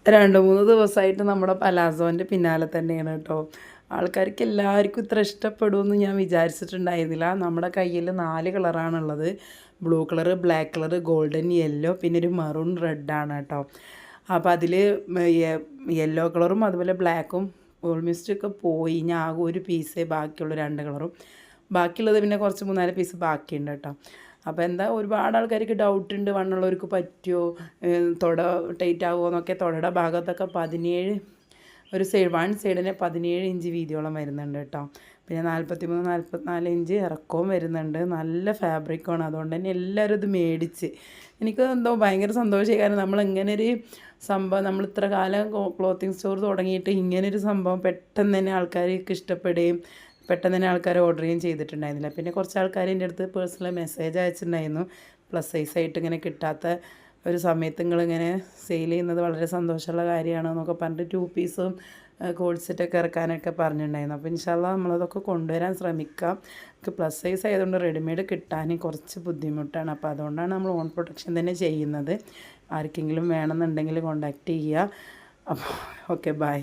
2-3 ദിവസമായിട്ട് നമ്മുടെ പലാസോൻ്റെ പിന്നാലെ തന്നെയാണ് കേട്ടോ. ആൾക്കാർക്ക് എല്ലാവർക്കും ഇത്ര ഇഷ്ടപ്പെടുമെന്ന് ഞാൻ വിചാരിച്ചിട്ടുണ്ടായിരുന്നില്ല. നമ്മുടെ കയ്യിൽ 4 കളറാണുള്ളത്. Blue colour, black colour, golden yellow, പിന്നെ ഒരു മെറൂൺ റെഡാണ് കേട്ടോ. അപ്പോൾ അതിൽ യെല്ലോ കളറും അതുപോലെ ബ്ലാക്കും ഓൾമോസ്റ്റ് ഒക്കെ പോയി. ഇനി ആകെ ഒരു പീസേ ബാക്കിയുള്ള 2 കളറും. ബാക്കിയുള്ളത് പിന്നെ കുറച്ച് 3-4 പീസ് ബാക്കിയുണ്ട് കേട്ടോ. അപ്പോൾ എന്താ ഒരുപാട് ആൾക്കാർക്ക് ഡൗട്ട് ഉണ്ട്, വണ്ണുള്ളവർക്ക് പറ്റുമോ, തുട ടൈറ്റ് ആകുമോ എന്നൊക്കെ. തുടയുടെ ഭാഗത്തൊക്കെ 17 ഒരു സൈഡ് 1 സൈഡിന് 17 ഇഞ്ച് വീതിയോളം വരുന്നുണ്ട് കേട്ടോ. പിന്നെ 43-44 ഇഞ്ച് ഇറക്കവും വരുന്നുണ്ട്. നല്ല ഫാബ്രിക്കാണ്. അതുകൊണ്ട് തന്നെ എല്ലാവരും ഇത് മേടിച്ച് എനിക്ക് എന്തോ ഭയങ്കര സന്തോഷമായി. കാരണം നമ്മളിങ്ങനെ ഒരു സംഭവം നമ്മൾ ഇത്ര കാലം ക്ലോത്തിങ് സ്റ്റോർ തുടങ്ങിയിട്ട് ഇങ്ങനൊരു സംഭവം പെട്ടെന്ന് തന്നെ ആൾക്കാർക്ക് ഇഷ്ടപ്പെടുകയും പെട്ടെന്ന് തന്നെ ആൾക്കാർ ഓർഡർ ചെയ്യുകയും ചെയ്തിട്ടുണ്ടായിരുന്നില്ല. പിന്നെ കുറച്ച് ആൾക്കാർ എൻ്റെ അടുത്ത് പേഴ്സണൽ മെസ്സേജ് അയച്ചിട്ടുണ്ടായിരുന്നു, പ്ലസ് സൈസായിട്ട് ഇങ്ങനെ കിട്ടാത്ത ഒരു സമയത്ത് നിങ്ങളിങ്ങനെ സെയിൽ ചെയ്യുന്നത് വളരെ സന്തോഷമുള്ള കാര്യമാണ് എന്നൊക്കെ പറഞ്ഞിട്ട് 2 പീസും കോഡ് സെറ്റൊക്കെ ഇറക്കാനൊക്കെ പറഞ്ഞിട്ടുണ്ടായിരുന്നു. അപ്പോൾ ഇൻഷാ അല്ലാഹ് നമ്മളതൊക്കെ കൊണ്ടുവരാൻ ശ്രമിക്കാം. നമുക്ക് പ്ലസ് സൈസ് ആയതുകൊണ്ട് റെഡിമെയ്ഡ് കിട്ടാൻ കുറച്ച് ബുദ്ധിമുട്ടാണ്. അപ്പോൾ അതുകൊണ്ടാണ് നമ്മൾ ഓൺ പ്രൊഡക്ഷൻ തന്നെ ചെയ്യുന്നത്. ആർക്കെങ്കിലും വേണമെന്നുണ്ടെങ്കിൽ കോൺടാക്റ്റ് ചെയ്യുക. അപ്പോൾ ഓക്കെ, ബൈ.